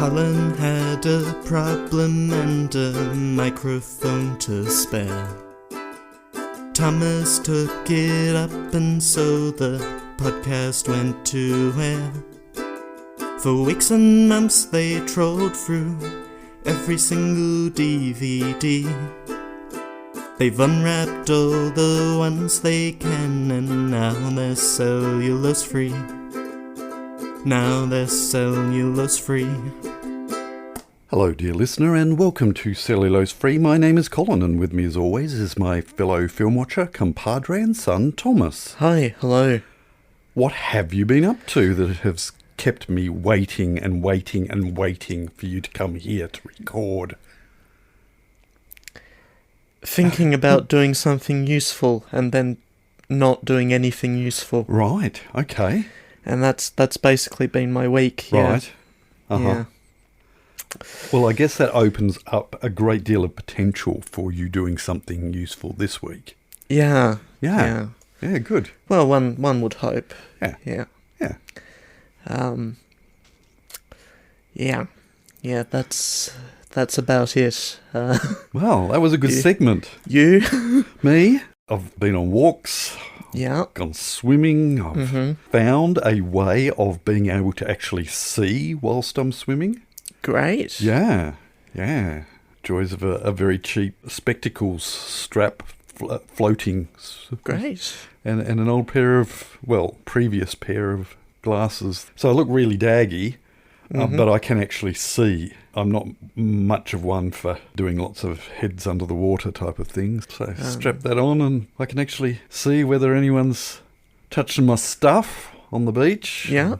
Colin had a problem and a microphone to spare. Thomas took it up and so the podcast went to air. For weeks and months they trolled through every single DVD. They've unwrapped all the ones they can and now they're cellulose free. Now they're cellulose free. Hello dear listener and welcome to Cellulose Free. My name is Colin and with me as always is my fellow film watcher, compadre and son Thomas. Hi, hello. What have you been up to that has kept me waiting and waiting and waiting for you to come here to record? Thinking about doing something useful and then not doing anything useful. Right, okay. And that's basically been my week. Yeah. Right. Uh-huh. Yeah. Well, I guess that opens up a great deal of potential for you doing something useful this week. Yeah. Yeah. Yeah, good. Well, one would hope. Yeah. Yeah. Yeah. Yeah, that's about it. Well, that was a good segment. You? Me? I've been on walks. Yeah. Gone swimming. I've found a way of being able to actually see whilst I'm swimming. Great. Yeah. Joys of a very cheap spectacles strap floating. Great. And an old previous pair of glasses. So I look really daggy, but I can actually see. I'm not much of one for doing lots of heads under the water type of things. So strap that on and I can actually see whether anyone's touching my stuff on the beach. Yeah.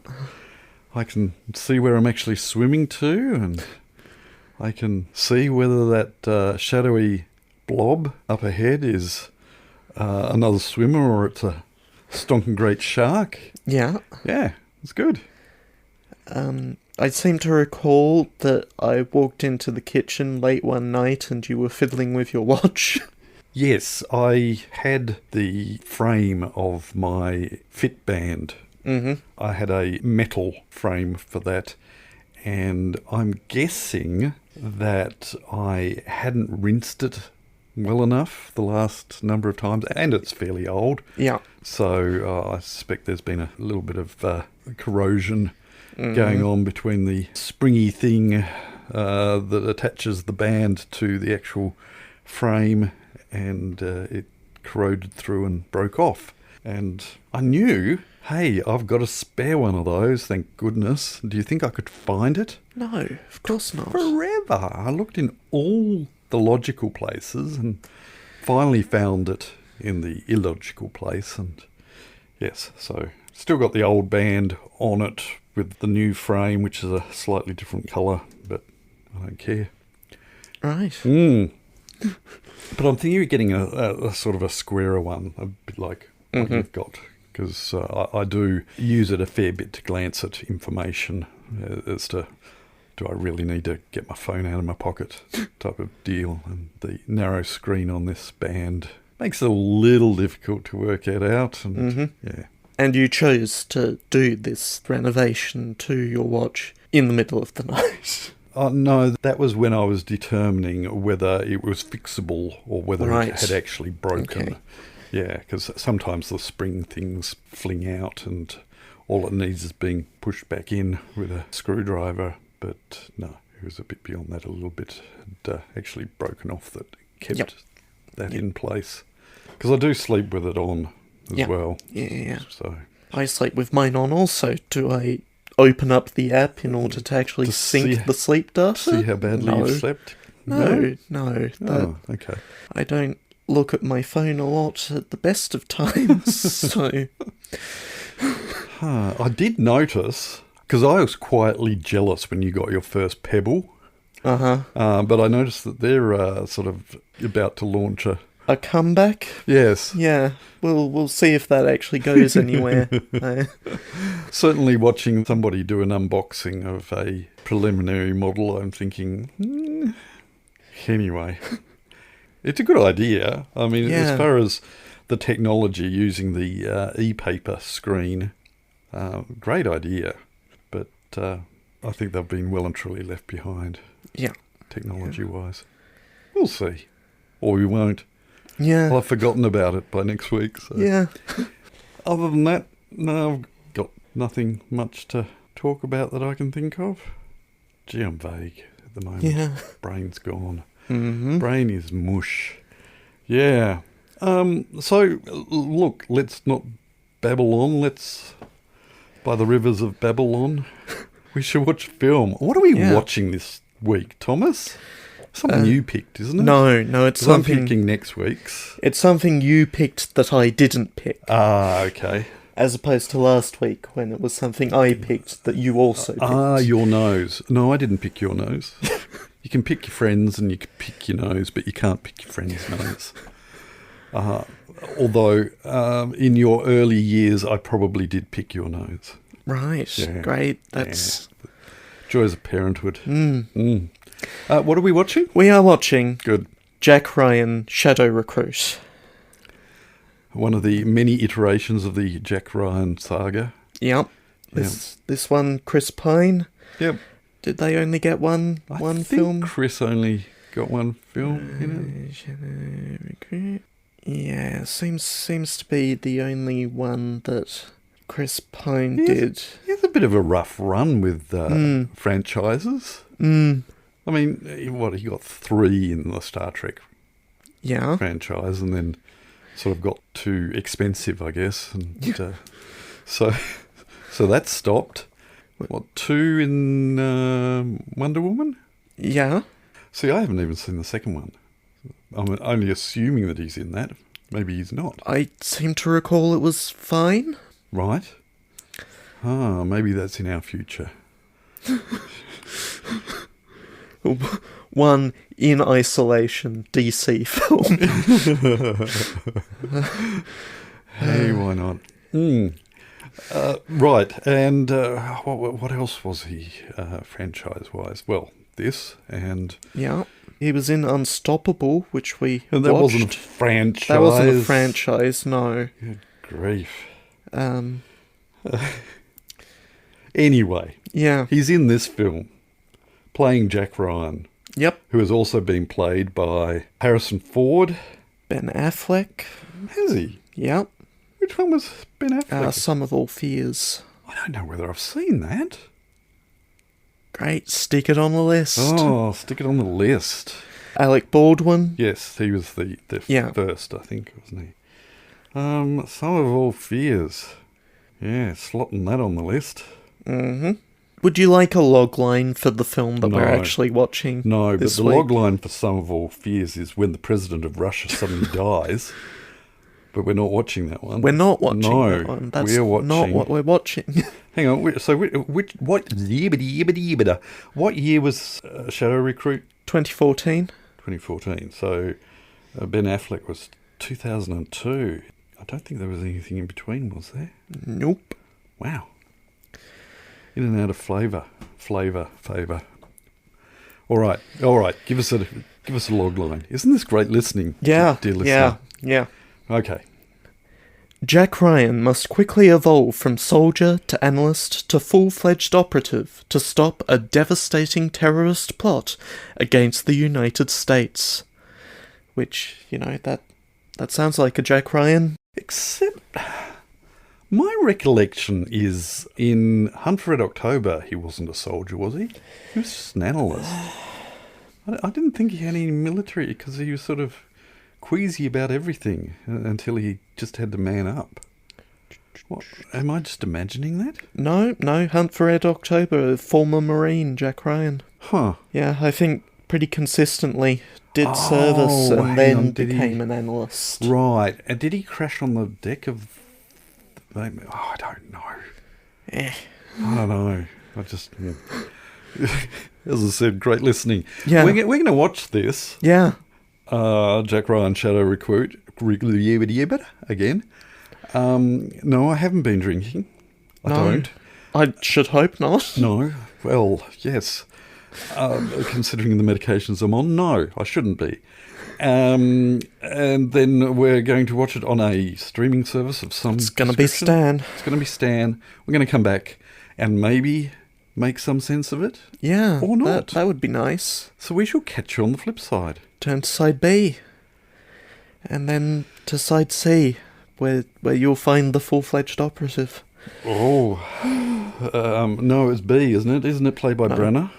I can see where I'm actually swimming to, and I can see whether that shadowy blob up ahead is another swimmer or it's a stonking great shark. Yeah. Yeah, it's good. I seem to recall that I walked into the kitchen late one night and you were fiddling with your watch. Yes, I had the frame of my Fitband. I had a metal frame for that, and I'm guessing that I hadn't rinsed it well enough the last number of times, and it's fairly old. Yeah. So I suspect there's been a little bit of corrosion going on between the springy thing that attaches the band to the actual frame, and it corroded through and broke off. And I knew, hey, I've got a spare one of those, thank goodness. Do you think I could find it? No, of course not. Forever. I looked in all the logical places and finally found it in the illogical place. And yes, so still got the old band on it with the new frame, which is a slightly different colour, but I don't care. Right. But I'm thinking of getting a sort of a squarer one, a bit like what you've got, because I do use it a fair bit to glance at information as to, do I really need to get my phone out of my pocket type of deal. And the narrow screen on this band makes it a little difficult to work it out. And yeah. And you chose to do this renovation to your watch in the middle of the night. No, that was when I was determining whether it was fixable or whether it had actually broken. Okay. Yeah, because sometimes the spring things fling out and all it needs is being pushed back in with a screwdriver. But no, it was a bit beyond that a little bit. Had actually broken off that kept that in place. Because I do sleep with it on as well. Yeah. So I sleep with mine on also. Do I open up the app in order to actually sync the sleep data? See how badly you've slept? No. Oh, okay. I don't look at my phone a lot at the best of times, so... I did notice, because I was quietly jealous when you got your first Pebble. But I noticed that they're sort of about to launch a comeback? Yes. Yeah, we'll see if that actually goes anywhere. Certainly watching somebody do an unboxing of a preliminary model, I'm thinking, anyway... It's a good idea. I mean, as far as the technology using the e-paper screen, great idea. But I think they've been well and truly left behind, Yeah. technology-wise. We'll see. Or we won't. Yeah. I'll have forgotten about it by next week. So. Yeah. Other than that, no, I've got nothing much to talk about that I can think of. Gee, I'm vague at the moment. Yeah. Brain's gone. Mm-hmm. Brain is mush. Yeah. So, look, let's not babble on. Let's, by the rivers of Babylon, we should watch film. What are we watching this week, Thomas? Something you picked, isn't it? No, it's 'Cause I'm something... picking next week's. It's something you picked that I didn't pick. Ah, okay. As opposed to last week, when it was something I picked that you also picked. Ah, your nose. No, I didn't pick your nose. You can pick your friends and you can pick your nose, but you can't pick your friend's nose. Although, in your early years, I probably did pick your nose. Right, Yeah. great. That's... Joys of parenthood. What are we watching? We are watching Good. Jack Ryan, Shadow Recruit. One of the many iterations of the Jack Ryan saga. Yep. This one, Chris Pine. Yep. Did they only get one I think film? Chris only got one film in Shadow Recruit. Yeah, seems to be the only one that Chris Pine did. He has a bit of a rough run with franchises. I mean, he got 3 in the Star Trek franchise and then sort of got too expensive, I guess. And so that stopped. What, 2 in Wonder Woman? Yeah. See, I haven't even seen the second one. I'm only assuming that he's in that. Maybe he's not. I seem to recall it was fine. Right. Ah, maybe that's in our future. One in isolation DC film. Hey, why not? Right, and what else was he franchise-wise? Well, this and... Yeah. He was in Unstoppable, which we And that watched. wasn't a franchise. That wasn't a franchise, no. Good grief. Um, Anyway, yeah. he's in this film, playing Jack Ryan, Yep. who has also been played by Harrison Ford. Ben Affleck. Has he? Yep. Which one was Ben Affleck? Sum of All Fears. I don't know whether I've seen that. Great, stick it on the list. Oh, stick it on the list. Alec Baldwin. Yes, he was the Yeah. first, I think, wasn't he? Some of All Fears. Yeah, slotting that on the list. Mm-hmm. Would you like a logline for the film that we're actually watching? No, but this the week? logline for Some of All Fears is when the president of Russia suddenly dies. But we're not watching that one. We're not watching that one. That's we're watching... not what we're watching. Hang on, what year was Shadow Recruit? 2014. 2014. So Ben Affleck was 2002. I don't think there was anything in between, was there? Nope. Wow. In and out of favour. All right. Give us a log line. Isn't this great listening? Yeah. Dear listener? Yeah. Okay. Jack Ryan must quickly evolve from soldier to analyst to full-fledged operative to stop a devastating terrorist plot against the United States. Which, that sounds like a Jack Ryan. Except, my recollection is in Hunt for Red October, he wasn't a soldier, was he? He was just an analyst. I didn't think he had any military because he was sort of queasy about everything until he just had to man up. What? Am I just imagining that? No, Hunt for Red October, former Marine Jack Ryan. Huh. Yeah, I think pretty consistently did service and then became an analyst. Right. And did he crash on the deck of... I don't know. I don't know. I just... As I said, great listening. Yeah. We're going to watch this. Yeah. Jack Ryan Shadow Recruit again. No, I haven't been drinking. I don't. I should hope not. No. Well, yes. Considering the medications I'm on, no, I shouldn't be. And then we're going to watch it on a streaming service of some It's going to be Stan. It's going to be Stan. We're going to come back and maybe make some sense of it. Yeah. Or not. That would be nice. So we shall catch you on the flip side. Turn to side B. And then to side C, where you'll find the full-fledged operative. Oh. No, it's B, isn't it? Isn't it played by Brenner?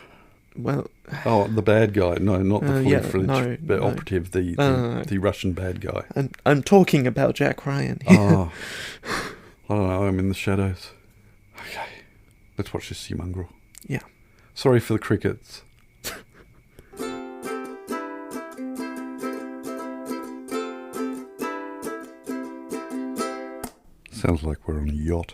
Well... Oh, the bad guy. No, not the full-fledged no. operative, the Russian bad guy. I'm talking about Jack Ryan here. Oh. I don't know, I'm in the shadows. Okay. Let's watch this sea mongrel. Yeah. Sorry for the crickets. Sounds like we're on a yacht.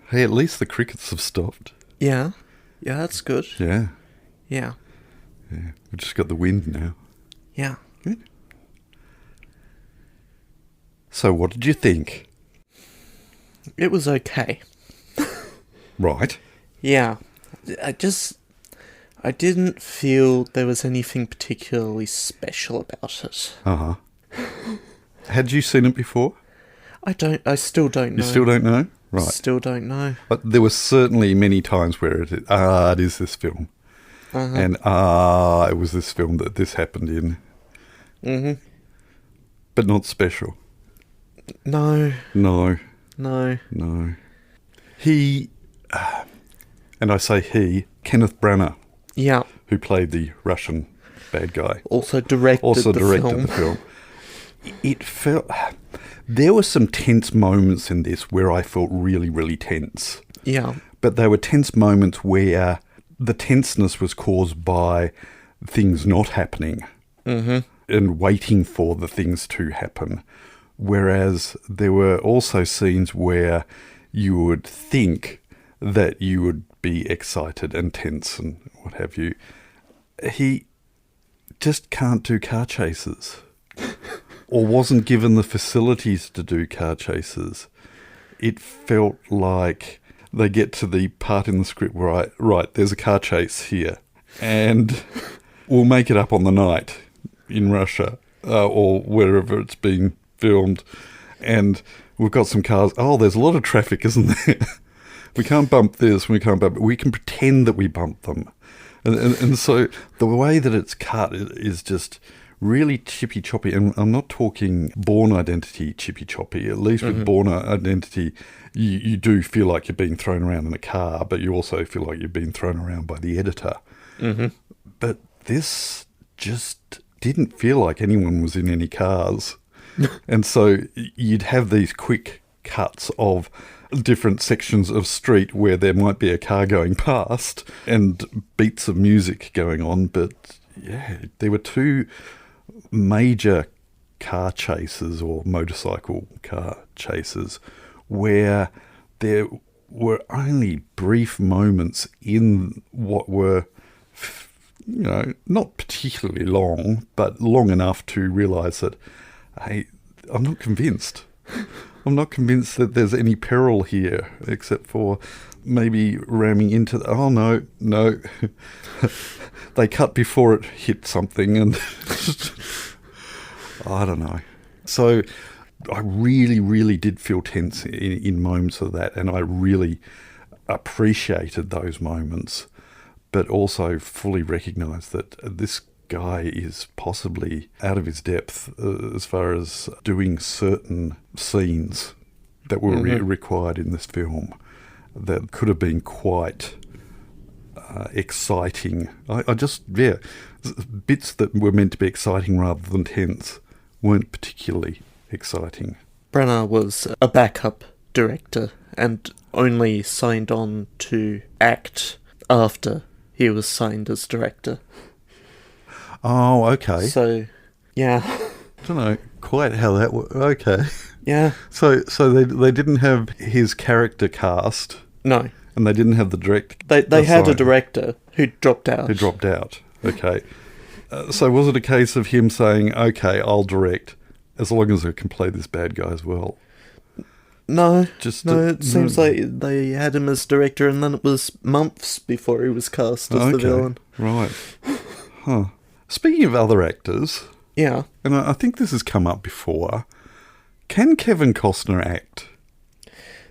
Hey, at least the crickets have stopped. Yeah. Yeah, that's good. Yeah. Yeah. Yeah. We've just got the wind now. Yeah. Good. So what did you think? It was okay. Right. Yeah. I didn't feel there was anything particularly special about it. Uh-huh. Had you seen it before? I still don't know. You still don't know? Right. Still don't know. But there were certainly many times where it is this film. Uh-huh. And it was this film that this happened in. Mm-hmm. But not special. No. No. No. No. He, and I say he, Kenneth Branagh, Yeah. who played the Russian bad guy. Also directed the film. It felt... There were some tense moments in this where I felt really, really tense. Yeah. But they were tense moments where the tenseness was caused by things not happening and waiting for the things to happen. Whereas there were also scenes where you would think that you would be excited and tense and what have you. He just can't do car chases. Or wasn't given the facilities to do car chases. It felt like they get to the part in the script where right, there's a car chase here, and we'll make it up on the night in Russia or wherever it's been filmed, and we've got some cars. Oh, there's a lot of traffic, isn't there? We can't bump this, we can't bump it. We can pretend that we bump them. And so the way that it's cut is just... really chippy-choppy, and I'm not talking Bourne Identity chippy-choppy. At least with Bourne Identity, you do feel like you're being thrown around in a car, but you also feel like you're being thrown around by the editor. Mm-hmm. But this just didn't feel like anyone was in any cars. And so you'd have these quick cuts of different sections of street where there might be a car going past and beats of music going on, but yeah, there were two major car chases or motorcycle car chases where there were only brief moments in what were, not particularly long, but long enough to realise that, hey, I'm not convinced. I'm not convinced that there's any peril here, except for maybe ramming into oh, no. They cut before it hit something, and I don't know. So I really, really did feel tense in moments of that, and I really appreciated those moments, but also fully recognised that this guy is possibly out of his depth as far as doing certain scenes that were required in this film that could have been quite exciting. Bits that were meant to be exciting rather than tense weren't particularly exciting. Branagh was a backup director and only signed on to act after he was signed as director. Oh, okay. So, yeah. I don't know quite how that worked. Okay. Yeah. So they didn't have his character cast. No. And they didn't have the director. They had a director who dropped out. Okay. So was it a case of him saying, okay, I'll direct, as long as I can play this bad guy as well? No. It seems like they had him as director, and then it was months before he was cast as the villain. Right. Huh. Speaking of other actors... Yeah. And I think this has come up before. Can Kevin Costner act?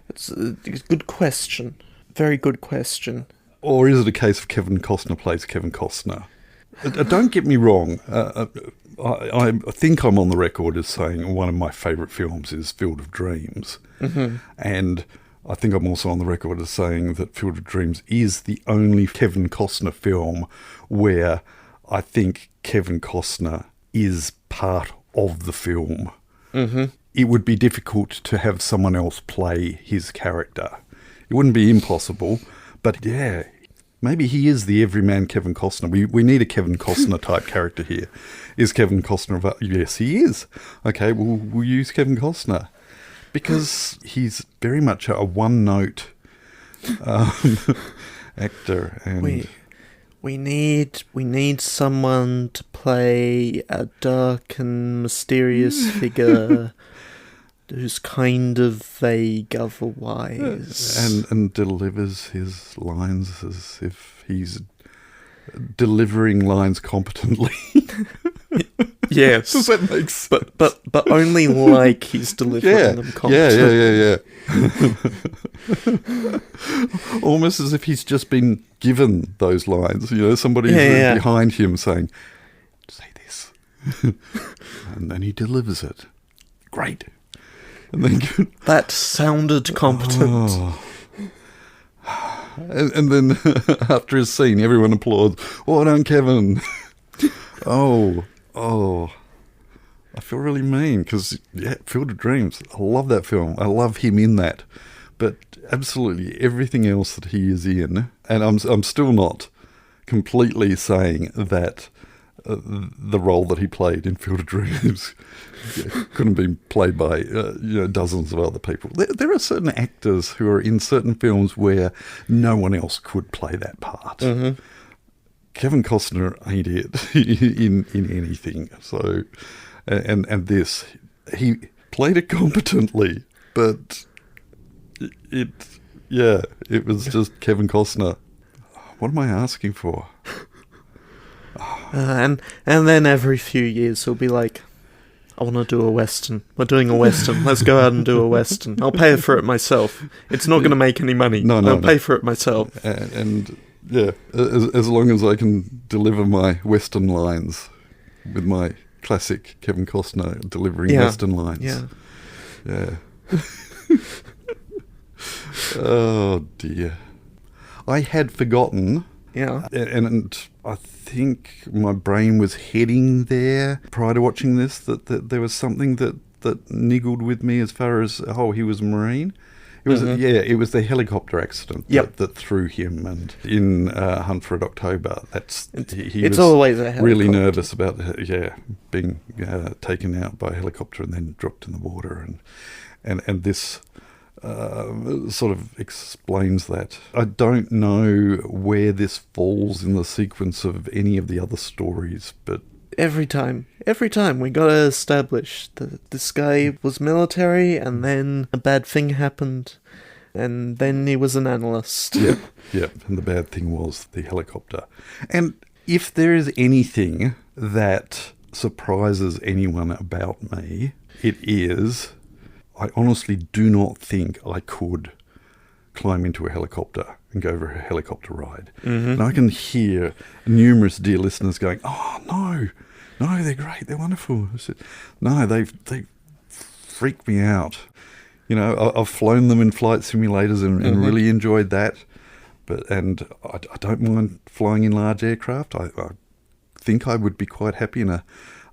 It's a good question. Very good question. Or is it a case of Kevin Costner plays Kevin Costner? Don't get me wrong. I think I'm on the record as saying one of my favourite films is Field of Dreams. Mm-hmm. And I think I'm also on the record as saying that Field of Dreams is the only Kevin Costner film where I think Kevin Costner is part of the film. Mm-hmm. It would be difficult to have someone else play his character. It wouldn't be impossible, but yeah, maybe he is the everyman Kevin Costner. We need a Kevin Costner type character here. Is Kevin Costner... Yes, he is. Okay, we'll use Kevin Costner. Because he's very much a one-note actor. And we need someone to play a dark and mysterious figure who's kind of vague otherwise. And delivers his lines as if he's delivering lines competently. Yes. Does that make sense? But only like he's delivering them competently. Yeah. Almost as if he's just been given those lines. You know, somebody's behind him saying, say this. And then he delivers it. Great. And then that sounded competent. And then after his scene, everyone applauds. Well done, Kevin. Oh. I feel really mean because, Field of Dreams, I love that film. I love him in that. But absolutely everything else that he is in, and I'm still not completely saying that the role that he played in Field of Dreams couldn't be played by dozens of other people. There are certain actors who are in certain films where no one else could play that part. Mm-hmm. Kevin Costner ain't it in anything. So, and this, he played it competently, but it was just Kevin Costner. What am I asking for? And then every few years he'll be like, I want to do a Western. We're doing a Western. Let's go out and do a Western. I'll pay for it myself. It's not going to make any money. I'll pay for it myself. And as long as I can deliver my Western lines with my classic Kevin Costner delivering Western lines. Yeah. Oh, dear. I had forgotten... Yeah. And I think my brain was heading there prior to watching this, that there was something that niggled with me as far as, he was a Marine. It was it was the helicopter accident that threw him, and in Hunt for Red October, he was always a helicopter. Really nervous about being taken out by a helicopter and then dropped in the water, and this sort of explains that. I don't know where this falls in the sequence of any of the other stories, but every time we gotta establish that this guy was military, and then a bad thing happened, and then he was an analyst. Yeah, and the bad thing was the helicopter. And if there is anything that surprises anyone about me, it is... I honestly do not think I could climb into a helicopter and go for a helicopter ride. Mm-hmm. And I can hear numerous dear listeners going, "Oh, no, they're great, they're wonderful." I said, no, they freak me out. You know, I've flown them in flight simulators and really enjoyed that. And I don't mind flying in large aircraft. I think I would be quite happy in a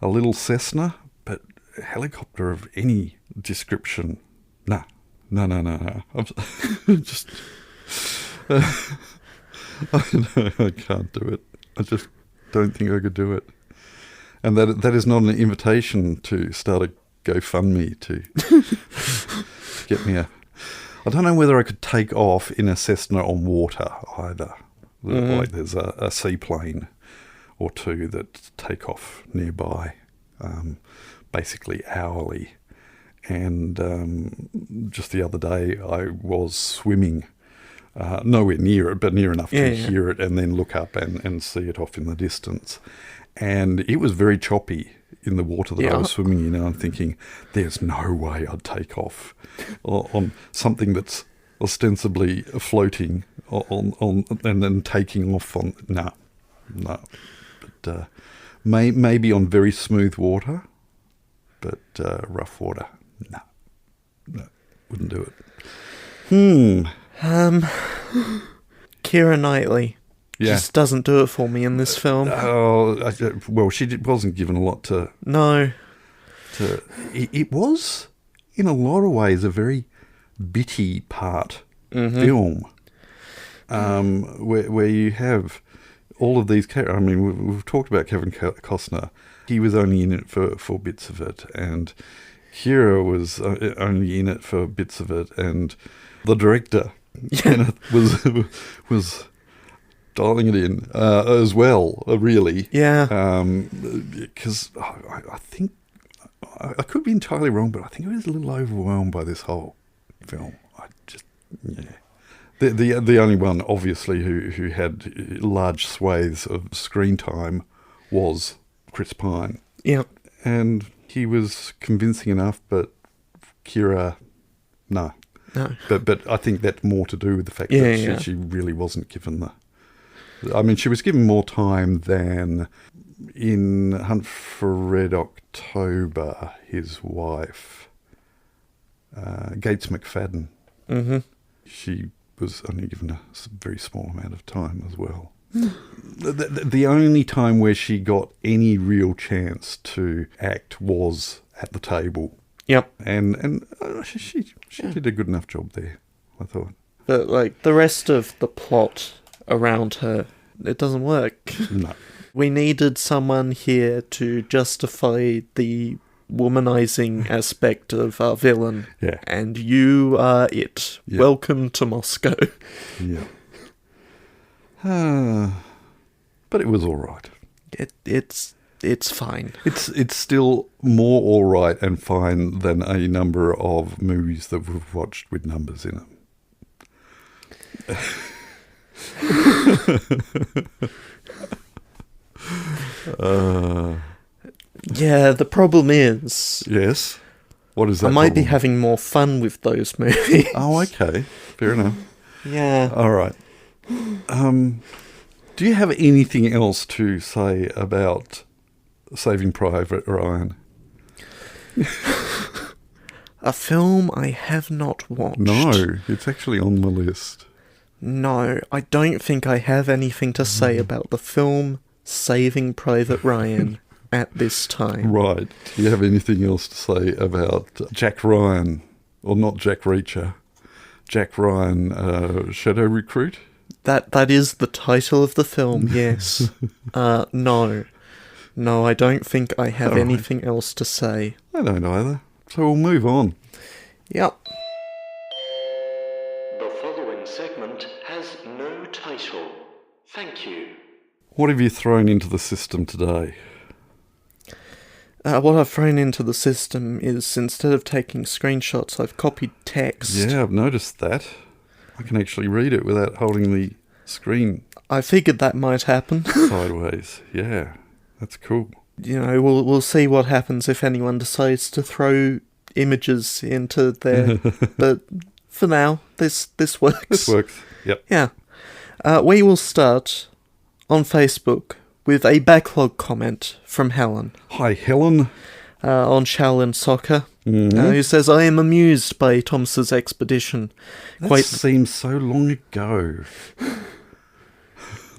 little Cessna, but a helicopter of any description, no. I'm just, I can't do it. I just don't think I could do it. And that is not an invitation to start a GoFundMe to get me I don't know whether I could take off in a Cessna on water either. Like there's a seaplane or two that take off nearby, basically hourly. And just the other day I was swimming, nowhere near it, but near enough to hear it and then look up and see it off in the distance. And it was very choppy in the water that I was swimming in. And I'm thinking, there's no way I'd take off on something that's ostensibly floating on and then taking off on. No. But maybe on very smooth water, but rough water, no, wouldn't do it. Keira Knightley Yeah. just doesn't do it for me in this film. Well, wasn't given a lot to. No. It was, in a lot of ways, a very bitty part film, where you have all of these characters. I mean, we've talked about Kevin Costner. He was only in it for bits of it, and Keira was only in it for bits of it, and the director was dialing it in as well, really. Yeah. Because I think I could be entirely wrong, but I think I was a little overwhelmed by this whole film. The only one, obviously, who had large swathes of screen time was Chris Pine. Yeah. And he was convincing enough, but Keira, no. No. But I think that's more to do with the fact that she really wasn't given the... I mean, she was given more time than in Hunt for Red October, his wife, Gates McFadden. Mm-hmm. She was only given a very small amount of time as well. The only time where she got any real chance to act was at the table. Yep. And she did a good enough job there, I thought. But, like, the rest of the plot around her, it doesn't work. No. We needed someone here to justify the womanizing aspect of our villain. Yeah. And you are it. Yeah. Welcome to Moscow. Yeah. But it was all right. It's fine. It's still more all right and fine than a number of movies that we've watched with numbers in them. Yeah, the problem is... Yes? What is that? I might be problem? having more fun with those movies. Oh, okay. Fair enough. Yeah. All right. Do you have anything else to say about Saving Private Ryan? A film I have not watched. No, it's actually on the list. No, I don't think I have anything to say about the film Saving Private Ryan at this time. Right. Do you have anything else to say about Jack Ryan, or not Jack Reacher, Jack Ryan, Shadow Recruit? That is the title of the film, yes. No. No, I don't think I have anything else to say. I don't either. So we'll move on. Yep. The following segment has no title. Thank you. What have you thrown into the system today? What I've thrown into the system is, instead of taking screenshots, I've copied text. Yeah, I've noticed that. I can actually read it without holding the screen I figured that might happen. sideways. Yeah, that's cool. You know, we'll see what happens if anyone decides to throw images into there. But for now, this works. This works. Yep. Yeah. We will start on Facebook with a backlog comment from Helen Hi, Helen. on Shaolin Soccer, Mm-hmm. who says, I am amused by Thomas's expedition. That seems so long ago.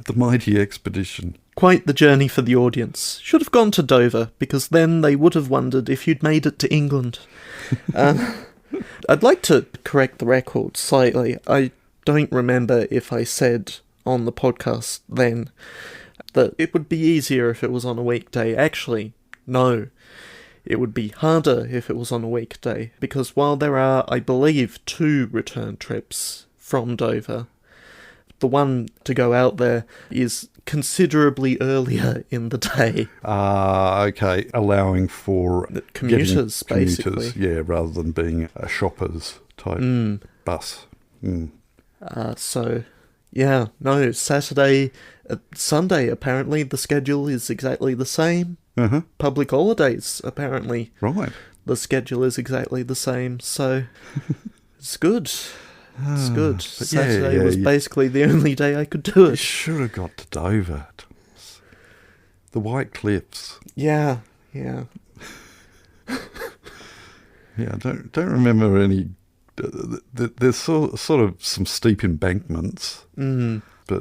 The mighty expedition. Quite the journey for the audience. Should have gone to Dover, because then they would have wondered if you'd made it to England. I'd like to correct the record slightly. I don't remember if I said on the podcast then that it would be easier if it was on a weekday. Actually, no. It would be harder if it was on a weekday, because while there are, I believe, 2 return trips from Dover, the one to go out there is considerably earlier in the day. Okay. Allowing for Commuters, getting basically. Yeah, rather than being a shopper's type bus. Mm. So, yeah, no, Saturday, Sunday, apparently, the schedule is exactly the same. Uh-huh. Public holidays, apparently. Right. The schedule is exactly the same, so it's good. It's good. But Saturday yeah, was you- basically the only day I could do You it. should have got to Dover. The White Cliffs. Yeah. Yeah, I don't remember any. There's sort of some steep embankments, but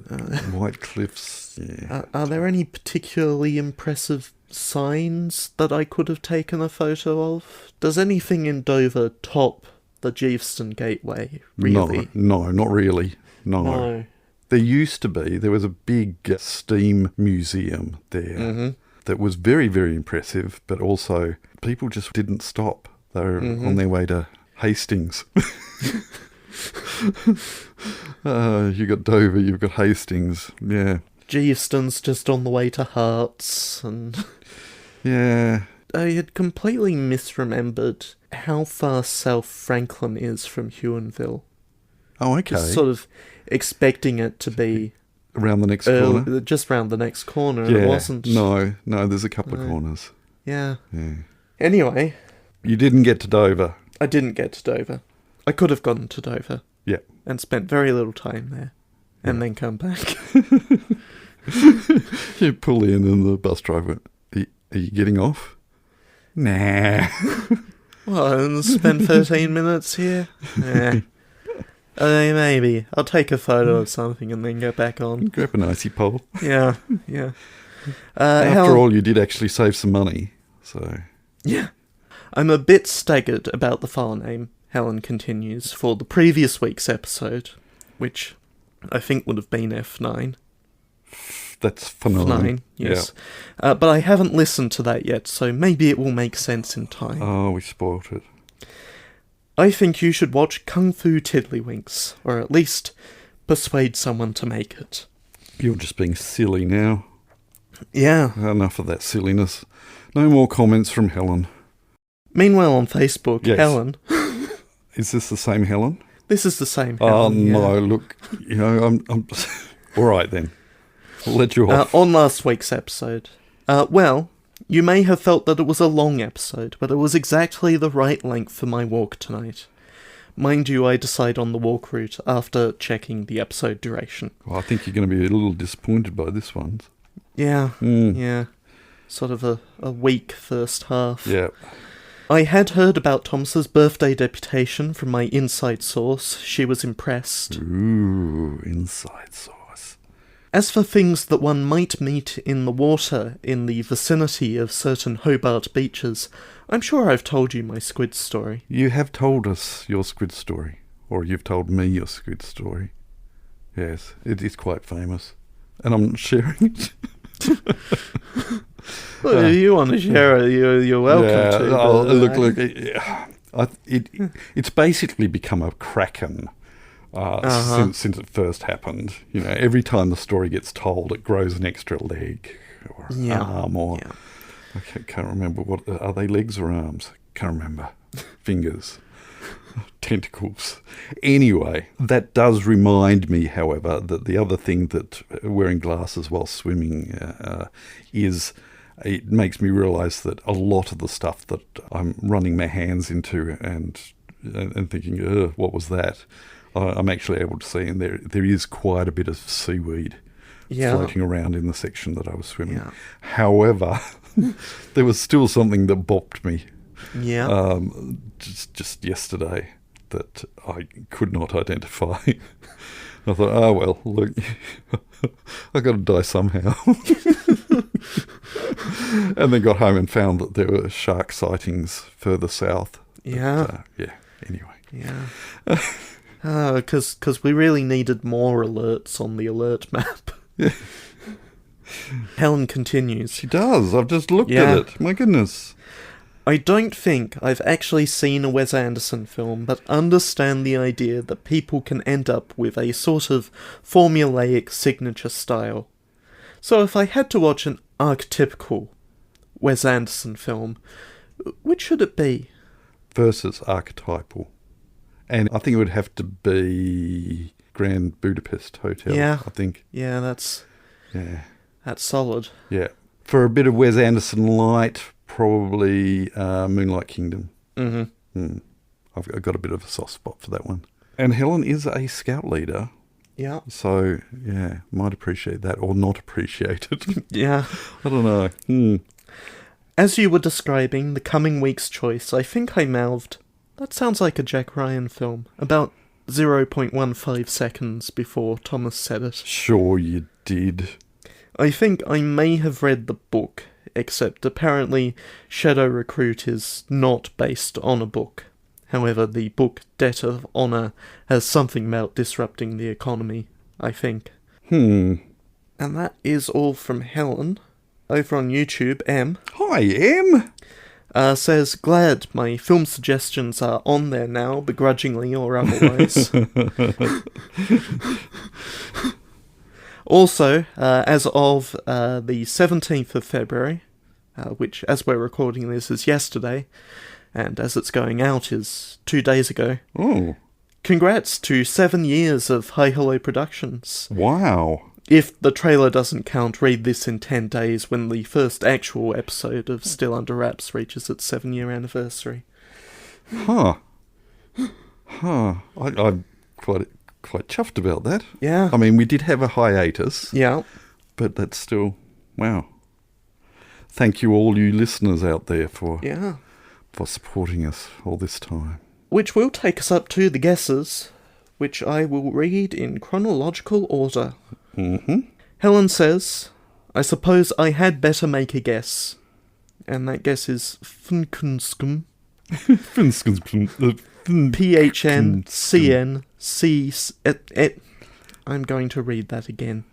White Cliffs. Yeah. Are there any particularly impressive signs that I could have taken a photo of? Does anything in Dover top the Geeveston Gateway, really? No, not really. No. There used to be. There was a big steam museum there that was very, very impressive, but also people just didn't stop. They were on their way to Hastings. You got Dover, you've got Hastings. Yeah. Geeveston's just on the way to Hearts, and Yeah. I had completely misremembered how far south Franklin is from Huonville. Oh, okay. Just sort of expecting it to be Around the next corner. just round the next corner, and Yeah. it wasn't. No, there's a couple of corners. Yeah. Yeah. Anyway, You didn't get to Dover. I didn't get to Dover. I could have gone to Dover Yeah. and spent very little time there, and then come back. You pull in and the bus driver, are you getting off? Nah. Well, and spend 13 minutes here? Nah. Maybe. I'll take a photo of something and then go back on. Grab an icy pole. Yeah. After all, you did actually save some money, so... Yeah. I'm a bit staggered about the file name, Helen continues, for the previous week's episode, which I think would have been F9. That's phenomenal. F9, yes. But I haven't listened to that yet, so maybe it will make sense in time. Oh, we spoilt it. I think you should watch Kung Fu Tiddlywinks, or at least persuade someone to make it. You're just being silly now. Yeah. Enough of that silliness. No more comments from Helen. Meanwhile on Facebook, Yes. Helen... Is this the same Helen? This is the same Oh, Helen, yeah. no, look, I'm all right then. I'll let you off. On last week's episode. Well, you may have felt that it was a long episode, but it was exactly the right length for my walk tonight. Mind you, I decide on the walk route after checking the episode duration. Well, I think you're going to be a little disappointed by this one. Yeah, yeah. Sort of a weak first half. Yeah. I had heard about Thomas's birthday deputation from my inside source. She was impressed. Ooh, inside source. As for things that one might meet in the water in the vicinity of certain Hobart beaches, I'm sure I've told you my squid story. You have told us your squid story. Or you've told me your squid story. Yes, it is quite famous. And I'm not sharing it. Well, if you want to share it, you're welcome to. Oh, but, look. It's basically become a kraken since it first happened. You know, every time the story gets told, it grows an extra leg or arm or I can't remember what are they, legs or arms? Can't remember. Fingers. Tentacles. Anyway, that does remind me, however, that the other thing that wearing glasses while swimming is, it makes me realise that a lot of the stuff that I'm running my hands into and thinking, what was that? I'm actually able to see, and there is quite a bit of seaweed floating around in the section that I was swimming. Yeah. However, there was still something that bopped me. Yeah. Just yesterday that I could not identify. I thought, oh well, look, I got to die somehow. And then got home and found that there were shark sightings further south. Yeah. But, anyway. Yeah. Because we really needed more alerts on the alert map. Yeah. Helen continues. She does. I've just looked at it. My goodness. I don't think I've actually seen a Wes Anderson film, but understand the idea that people can end up with a sort of formulaic signature style. So if I had to watch an archetypical Wes Anderson film, which should it be? Versus archetypal. And I think it would have to be Grand Budapest Hotel. Yeah. I think. Yeah, that's solid. Yeah. For a bit of Wes Anderson light, probably Moonlight Kingdom. Mm-hmm. I've got a bit of a soft spot for that one. And Helen is a scout leader, Yeah. so, yeah, might appreciate that or not appreciate it. Yeah. I don't know. As you were describing the coming week's choice, I think I mouthed, "That sounds like a Jack Ryan film," about 0.15 seconds before Thomas said it. Sure you did. I think I may have read the book, except apparently Shadow Recruit is not based on a book. However, the book Debt of Honor has something about disrupting the economy, I think. And that is all from Helen. Over on YouTube, M Hi, Em. says, "Glad my film suggestions are on there now, begrudgingly or otherwise." Also, as of the 17th of February, which, as we're recording this, is yesterday, and as it's going out is 2 days ago, Oh, congrats to 7 years of Hi Hello Productions. wow. If the trailer doesn't count, read this in 10 days when the first actual episode of Still Under Wraps reaches its 7-year anniversary. Huh. I'm quite chuffed about that. Yeah. I mean, we did have a hiatus, Yeah. but that's still, wow. Thank you all you listeners out there for Yeah. supporting us all this time. Which will take us up to the guesses, which I will read in chronological order. Helen says, "I suppose I had better make a guess." And that guess is Funkunskum. PHNCNC. I'm going to read that again.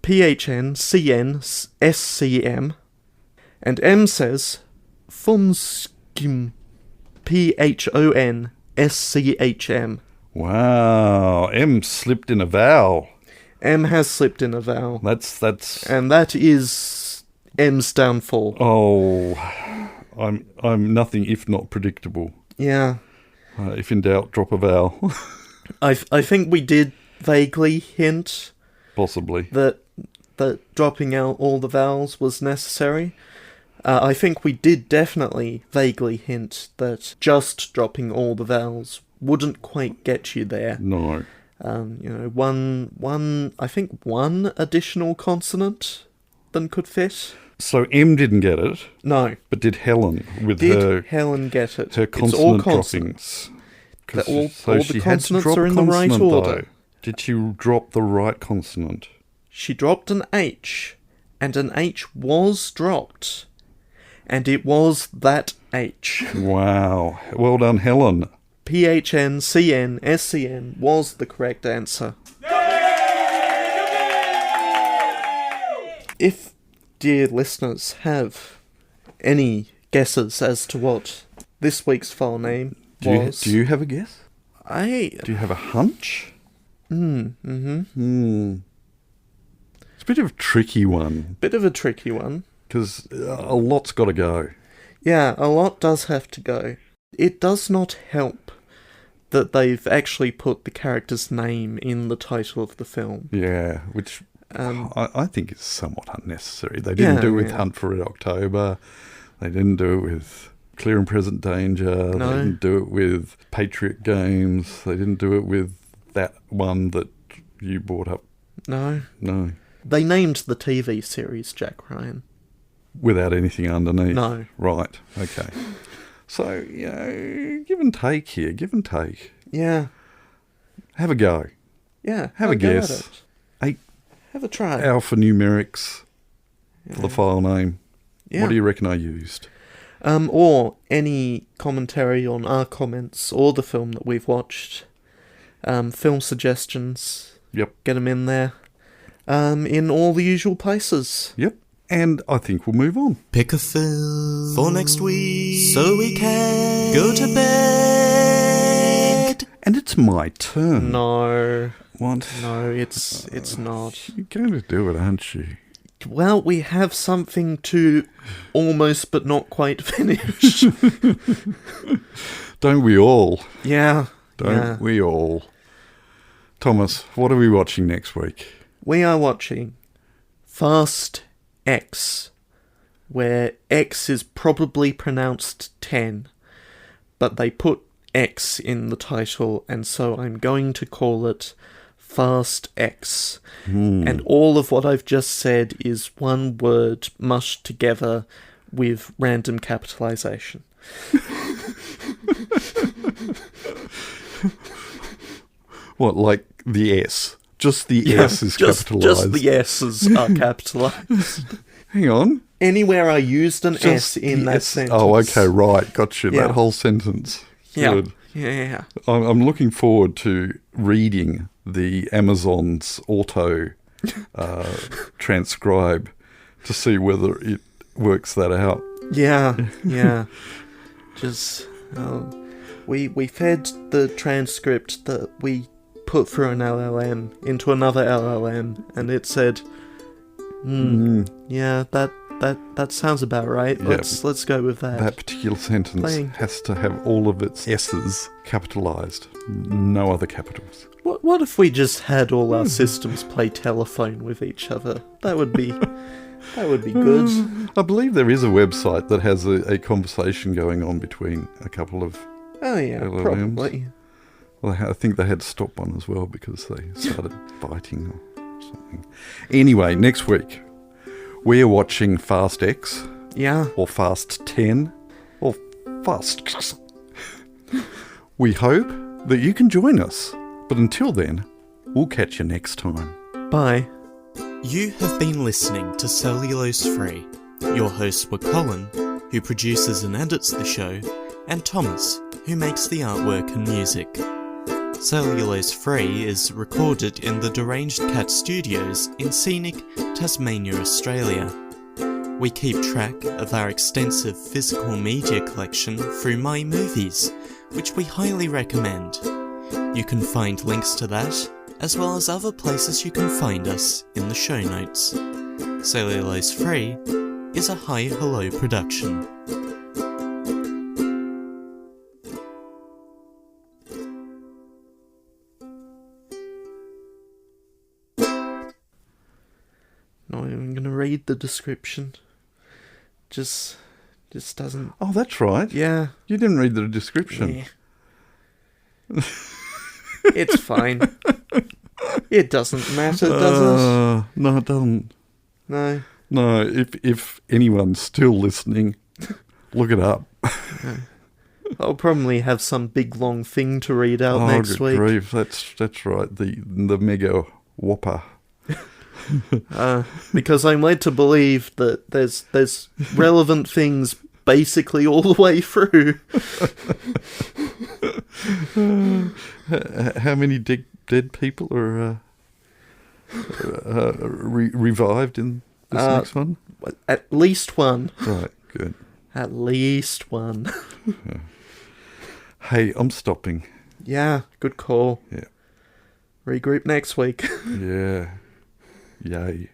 PHNCNSCM. And M says, Funskim. PHONSCHM. Wow, M slipped in a vowel. M has slipped in a vowel. That's. And that is M's downfall. Oh, I'm nothing if not predictable. Yeah. If in doubt, drop a vowel. I think we did vaguely hint Possibly. that dropping out all the vowels was necessary. I think we did definitely vaguely hint that just dropping all the vowels wouldn't quite get you there. No. I think one additional consonant than could fit. So M didn't get it, No. but did Helen with Did Helen get it? her It's all consonant consonants. droppings? All the consonants are in the right order. Did she drop the right consonant? She dropped an H, and an H was dropped. And it was that H. Wow. Well done, Helen. PHNCNSCN was the correct answer. If dear listeners have any guesses as to what this week's file name was... Do you have a guess? Do you have a hunch? It's a bit of a tricky one. Bit of a tricky one. Because a lot's got to go. Yeah, a lot does have to go. It does not help that they've actually put the character's name in the title of the film. Yeah, which I think is somewhat unnecessary. They didn't do it with Hunt for Red October. They didn't do it with Clear and Present Danger. No. They didn't do it with Patriot Games. They didn't do it with that one that you brought up. No. No. They named the TV series Jack Ryan. Without anything underneath? No. Right, okay. So, give and take here, give and take. Yeah. Have a go. Yeah. Have a guess. Have a try. Alphanumerics for the file name. Yeah. What do you reckon I used? Or any commentary on our comments or the film that we've watched. Film suggestions. Yep. Get them in there. In all the usual places. Yep. And I think we'll move on. Pick a film for next week so we can go to bed. And it's my turn. No. What? No, it's not. You're going to do it, aren't you? Well, we have something to almost but not quite finish. Don't we all? Yeah. Don't we all? Thomas, what are we watching next week? We are watching Fast X, where X is probably pronounced 10, but they put X in the title, and so I'm going to call it Fast X. And all of what I've just said is one word mushed together with random capitalization. What, like the S? Just the S is capitalised? Just the S's are capitalised. Hang on. Anywhere I used an S in that sentence. Oh, okay, right. Got you. Yeah. That whole sentence. Yeah. Good. Yeah. I'm looking forward to reading the Amazon's auto transcribe to see whether it works that out. Yeah. Just, we fed the transcript that we put through an LLM into another LLM, and it said, yeah, that sounds about right. Yeah. Let's go with that. That particular sentence has to have all of its S's capitalised. No other capitals. What if we just had all our systems play telephone with each other? That would be good. I believe there is a website that has a conversation going on between a couple of Oh yeah, LLMs. probably. Well, I think they had to stop one as well because they started fighting or something. Anyway, next week we are watching Fast X. Yeah. Or Fast 10. Or Fast. We hope that you can join us. But until then, we'll catch you next time. Bye. You have been listening to Cellulose Free. Your hosts were Colin, who produces and edits the show, and Thomas, who makes the artwork and music. Cellulose Free is recorded in the Deranged Cat Studios in scenic Tasmania, Australia. We keep track of our extensive physical media collection through My Movies, which we highly recommend. You can find links to that, as well as other places you can find us in the show notes. Cellulose Free is a Hi Hello production. Not even gonna read the description. Just doesn't. Oh, that's right. Yeah. You didn't read the description. Yeah. It's fine. It doesn't matter, does it? No, it doesn't. No. No, if anyone's still listening, look it up. I'll probably have some big long thing to read out next good week. grief. That's right. The mega whopper. Because I'm led to believe that there's relevant things basically all the way through. How many dead people are revived in this next one? At least one. Right, good. At least one. Hey, I'm stopping. Yeah, good call. Yeah. Regroup next week. Yeah. Yay.